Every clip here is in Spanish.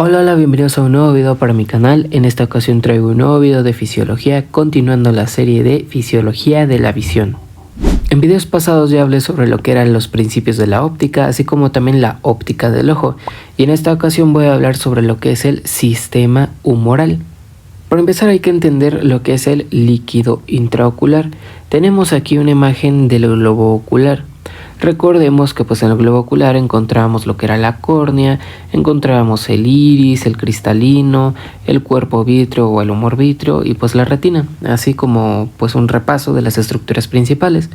Hola, hola, bienvenidos a un nuevo video para mi canal. En esta ocasión traigo un nuevo video de fisiología, continuando la serie de fisiología de la visión. En videos pasados ya hablé sobre lo que eran los principios de la óptica, así como también la óptica del ojo, y en esta ocasión voy a hablar sobre lo que es el sistema humoral. Para empezar hay que entender lo que es el líquido intraocular. Tenemos aquí una imagen del globo ocular. Recordemos que en el globo ocular encontrábamos lo que era la córnea, encontrábamos el iris, el cristalino, el cuerpo vítreo o el humor vítreo y la retina, así como un repaso de las estructuras principales.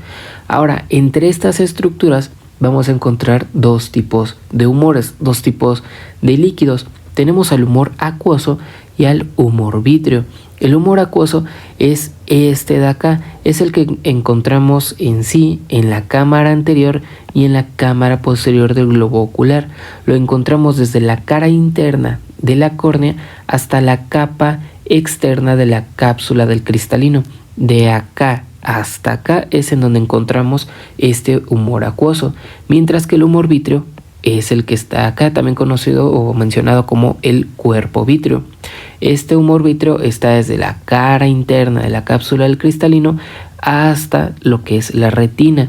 Ahora, entre estas estructuras vamos a encontrar dos tipos de humores, dos tipos de líquidos. Tenemos al humor acuoso y al humor vítreo. El humor acuoso es este de acá, es el que encontramos en la cámara anterior y en la cámara posterior del globo ocular. Lo encontramos desde la cara interna de la córnea hasta la capa externa de la cápsula del cristalino. De acá hasta acá es en donde encontramos este humor acuoso, mientras que el humor vítreo es el que está acá, también conocido o mencionado como el cuerpo vítreo. Este humor vítreo está desde la cara interna de la cápsula del cristalino hasta lo que es la retina.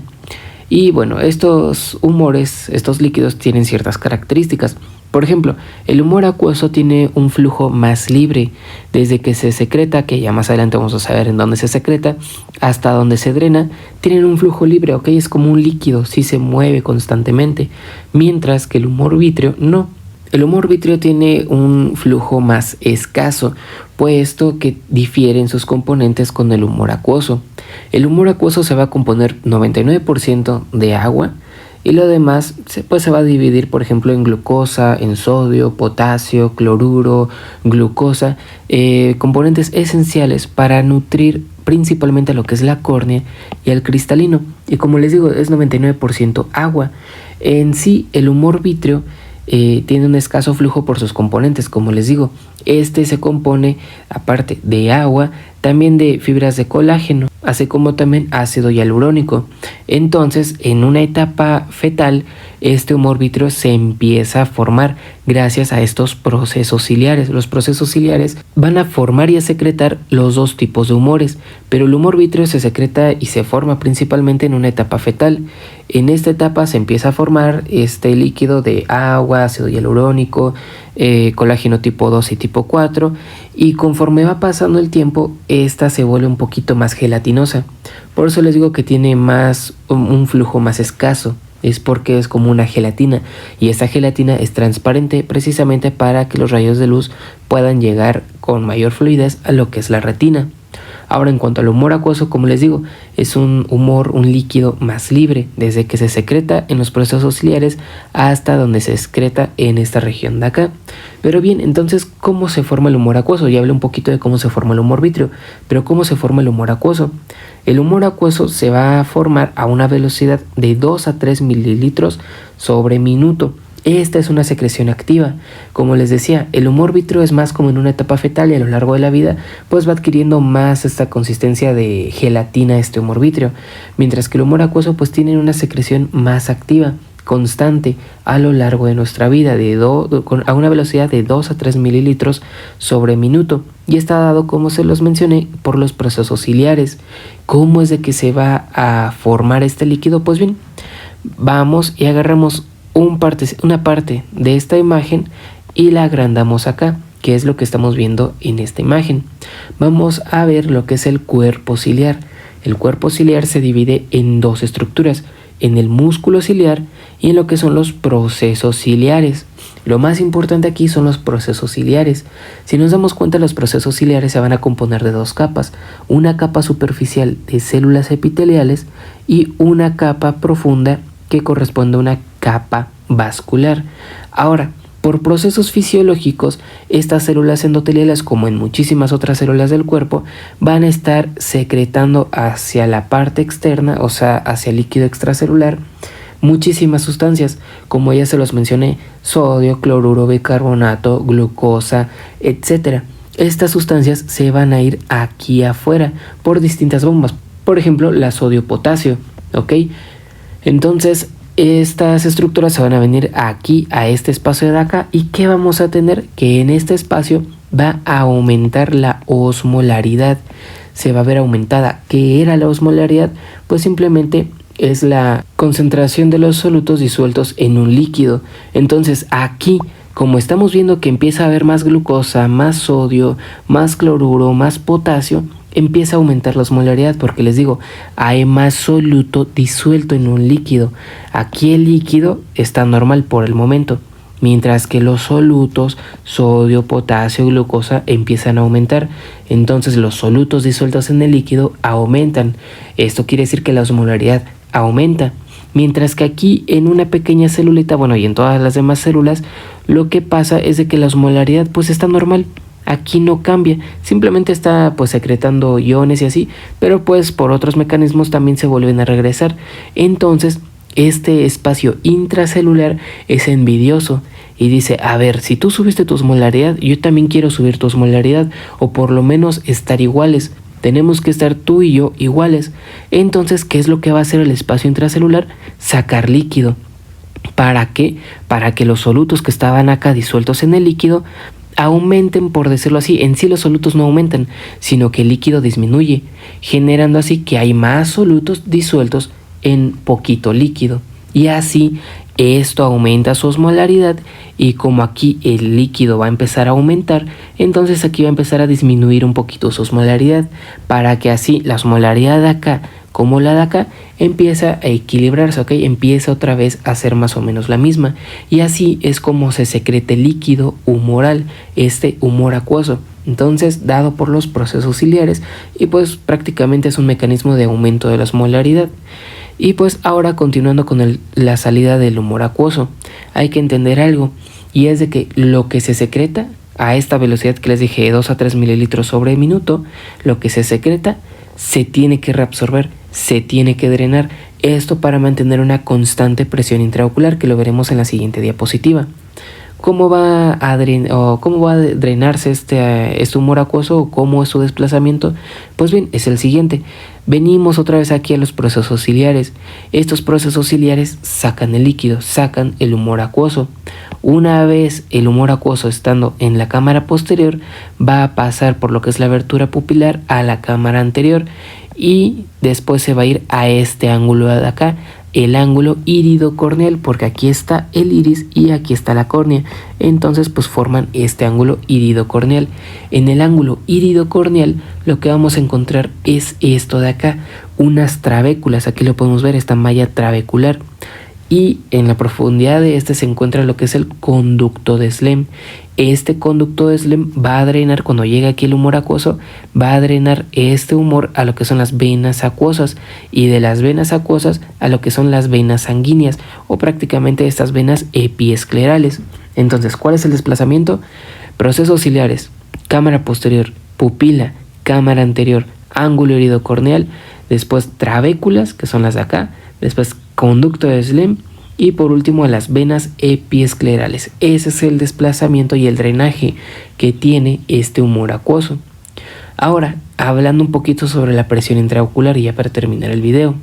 Y estos humores, estos líquidos tienen ciertas características. Por ejemplo, el humor acuoso tiene un flujo más libre, desde que se secreta, que ya más adelante vamos a saber en dónde se secreta, hasta donde se drena, tienen un flujo libre, ¿ok? Es como un líquido, sí se mueve constantemente, mientras que el humor vítreo no. El humor vítreo tiene un flujo más escaso, puesto que difiere en sus componentes con el humor acuoso. El humor acuoso se va a componer 99% de agua, y lo demás se va a dividir, por ejemplo, en glucosa, en sodio, potasio, cloruro, glucosa, componentes esenciales para nutrir principalmente lo que es la córnea y el cristalino. Y como les digo, es 99% agua. En sí, el humor vítreo tiene un escaso flujo por sus componentes, como les digo. Este se compone, aparte de agua, también de fibras de colágeno, así como también ácido hialurónico. Entonces, en una etapa fetal, este humor vítreo se empieza a formar gracias a estos procesos ciliares. Los procesos ciliares van a formar y a secretar los dos tipos de humores, pero el humor vítreo se secreta y se forma principalmente en una etapa fetal. En esta etapa se empieza a formar este líquido de agua, ácido hialurónico, colágeno tipo 2 y tipo 4, y conforme va pasando el tiempo, esta se vuelve un poquito más gelatinosa. Por eso les digo que tiene un flujo más escaso. Es porque es como una gelatina, y esa gelatina es transparente precisamente para que los rayos de luz puedan llegar con mayor fluidez a lo que es la retina. Ahora, en cuanto al humor acuoso, como les digo, es un líquido más libre, desde que se secreta en los procesos ciliares hasta donde se excreta en esta región de acá. Pero bien, entonces, ¿cómo se forma el humor acuoso? Ya hablé un poquito de cómo se forma el humor vítreo, pero ¿cómo se forma el humor acuoso? El humor acuoso se va a formar a una velocidad de 2 a 3 mililitros sobre minuto. Esta es una secreción activa. Como les decía, el humor vítreo es más como en una etapa fetal, y a lo largo de la vida va adquiriendo más esta consistencia de gelatina, este humor vítreo, mientras que el humor acuoso tiene una secreción más activa, constante a lo largo de nuestra vida, a una velocidad de 2 a 3 mililitros sobre minuto, y está dado, como se los mencioné, por los procesos ciliares. ¿Cómo es de que se va a formar este líquido? Pues bien, vamos y agarramos una parte de esta imagen y la agrandamos acá, que es lo que estamos viendo en esta imagen. Vamos a ver lo que es el cuerpo ciliar. El cuerpo ciliar se divide en dos estructuras, en el músculo ciliar y en lo que son los procesos ciliares. Lo más importante aquí son los procesos ciliares. Si nos damos cuenta, los procesos ciliares se van a componer de dos capas: una capa superficial de células epiteliales y una capa profunda que corresponde a una capa vascular. Ahora, por procesos fisiológicos, estas células endoteliales, como en muchísimas otras células del cuerpo, van a estar secretando hacia la parte externa, o sea, hacia el líquido extracelular, muchísimas sustancias, como ya se los mencioné: sodio, cloruro, bicarbonato, glucosa, etc. Estas sustancias se van a ir aquí afuera por distintas bombas. Por ejemplo, la sodio-potasio, ¿ok? Entonces, estas estructuras se van a venir aquí a este espacio de acá. ¿Y qué vamos a tener? Que en este espacio va a aumentar la osmolaridad. Se va a ver aumentada. ¿Qué era la osmolaridad? Pues simplemente es la concentración de los solutos disueltos en un líquido. Entonces aquí, como estamos viendo que empieza a haber más glucosa, más sodio, más cloruro, más potasio, empieza a aumentar la osmolaridad porque les digo, hay más soluto disuelto en un líquido. Aquí el líquido está normal por el momento, mientras que los solutos, sodio, potasio, glucosa, empiezan a aumentar. Entonces los solutos disueltos en el líquido aumentan. Esto quiere decir que la osmolaridad aumenta. Mientras que aquí en una pequeña celulita, bueno, y en todas las demás células, lo que pasa es de que la osmolaridad pues está normal. Aquí no cambia, simplemente está pues secretando iones y así, pero pues por otros mecanismos también se vuelven a regresar. Entonces este espacio intracelular es envidioso y dice, a ver, si tú subiste tu osmolaridad, yo también quiero subir tu osmolaridad, o por lo menos estar iguales. Tenemos que estar tú y yo iguales. Entonces, ¿qué es lo que va a hacer el espacio intracelular? Sacar líquido. ¿Para qué? Para que los solutos que estaban acá disueltos en el líquido aumenten, por decirlo así. En sí los solutos no aumentan, sino que el líquido disminuye, generando así que hay más solutos disueltos en poquito líquido. Y así esto aumenta su osmolaridad, y como aquí el líquido va a empezar a aumentar, entonces aquí va a empezar a disminuir un poquito su osmolaridad, para que así la osmolaridad de acá como la de acá empieza a equilibrarse, ¿ok? Empieza otra vez a ser más o menos la misma, y así es como se secreta el líquido humoral, este humor acuoso. Entonces, dado por los procesos ciliares, y pues prácticamente es un mecanismo de aumento de la osmolaridad. Y pues ahora, continuando con la salida del humor acuoso, hay que entender algo, y es de que lo que se secreta a esta velocidad que les dije, de 2 a 3 mililitros sobre minuto, lo que se secreta se tiene que reabsorber, se tiene que drenar. Esto para mantener una constante presión intraocular, que lo veremos en la siguiente diapositiva. ¿Cómo va a drenarse este humor acuoso, o cómo es su desplazamiento? Pues bien, es el siguiente. Venimos otra vez aquí a los procesos ciliares. Estos procesos ciliares sacan el líquido, sacan el humor acuoso. Una vez el humor acuoso estando en la cámara posterior, va a pasar por lo que es la abertura pupilar a la cámara anterior, y después se va a ir a este ángulo de acá, el ángulo iridocorneal, porque aquí está el iris y aquí está la córnea. Entonces pues forman este ángulo iridocorneal. En el ángulo iridocorneal lo que vamos a encontrar es esto de acá, unas trabéculas. Aquí lo podemos ver, esta malla trabecular. Y en la profundidad de este se encuentra lo que es el conducto de Slem. Este conducto de Slem va a drenar, cuando llega aquí el humor acuoso, va a drenar este humor a lo que son las venas acuosas, y de las venas acuosas a lo que son las venas sanguíneas, o prácticamente estas venas epiesclerales. Entonces, ¿cuál es el desplazamiento? Procesos ciliares, cámara posterior, pupila, cámara anterior, ángulo iridocorneal, después trabéculas, que son las de acá, después conducto de Slem, y por último las venas epiesclerales. Ese es el desplazamiento y el drenaje que tiene este humor acuoso. Ahora, hablando un poquito sobre la presión intraocular, y ya para terminar el video,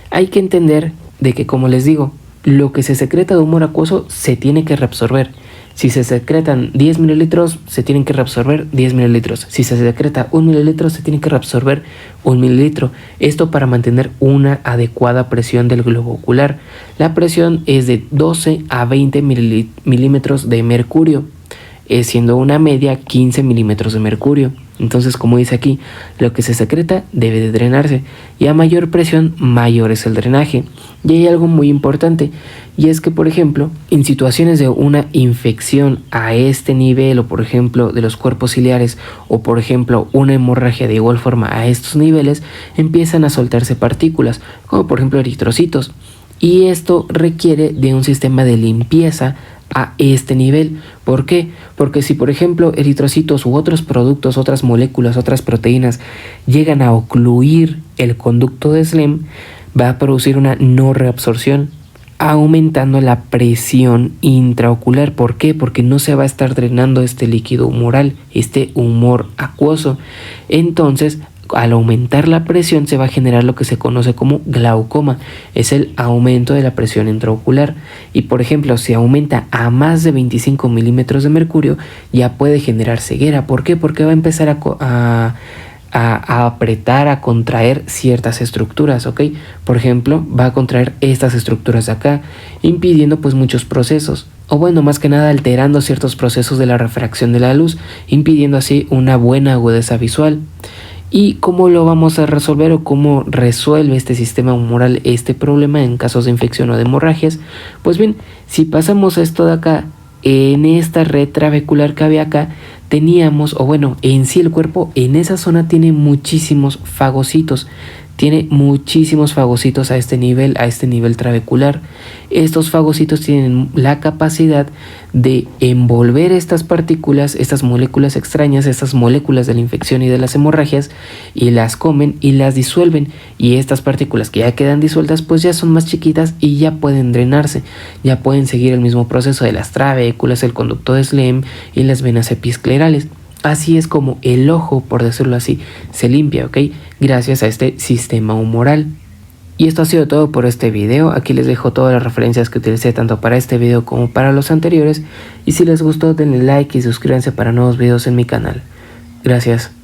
hay que entender de que, como les digo, lo que se secreta de humor acuoso se tiene que reabsorber. Si se secretan 10 mililitros, se tienen que reabsorber 10 mililitros. Si se secreta 1 mililitro, se tiene que reabsorber 1 mililitro. Esto para mantener una adecuada presión del globo ocular. La presión es de 12 a 20 milímetros de mercurio, siendo una media 15 milímetros de mercurio. Entonces, como dice aquí, lo que se secreta debe de drenarse, y a mayor presión, mayor es el drenaje. Y hay algo muy importante, y es que, por ejemplo, en situaciones de una infección a este nivel, o por ejemplo de los cuerpos ciliares, o por ejemplo una hemorragia de igual forma a estos niveles, empiezan a soltarse partículas, como por ejemplo eritrocitos, y esto requiere de un sistema de limpieza a este nivel. ¿Por qué? Porque si por ejemplo eritrocitos u otros productos, otras moléculas, otras proteínas llegan a ocluir el conducto de Slem, va a producir una no reabsorción, aumentando la presión intraocular. ¿Por qué? Porque no se va a estar drenando este líquido humoral, este humor acuoso. Entonces, al aumentar la presión se va a generar lo que se conoce como glaucoma, es el aumento de la presión intraocular. Y por ejemplo, si aumenta a más de 25 milímetros de mercurio, ya puede generar ceguera. ¿Por qué? Porque va a empezar a apretar, a contraer ciertas estructuras, ¿ok? Por ejemplo, va a contraer estas estructuras de acá, impidiendo pues muchos procesos, o bueno, más que nada alterando ciertos procesos de la refracción de la luz, impidiendo así una buena agudeza visual. ¿Y cómo lo vamos a resolver o cómo resuelve este sistema humoral este problema en casos de infección o de hemorragias? Pues bien, si pasamos esto de acá, en esta red trabecular que había acá, teníamos, o bueno, en sí el cuerpo en esa zona tiene muchísimos fagocitos. Tiene muchísimos fagocitos a este nivel trabecular. Estos fagocitos tienen la capacidad de envolver estas partículas, estas moléculas extrañas, estas moléculas de la infección y de las hemorragias, y las comen y las disuelven. Y estas partículas que ya quedan disueltas pues ya son más chiquitas y ya pueden drenarse, ya pueden seguir el mismo proceso de las trabéculas, el conducto de Schlemm y las venas episclerales. Así es como el ojo, por decirlo así, se limpia, ¿ok? Gracias a este sistema humoral. Y esto ha sido todo por este video. Aquí les dejo todas las referencias que utilicé tanto para este video como para los anteriores. Y si les gustó, denle like y suscríbanse para nuevos videos en mi canal. Gracias.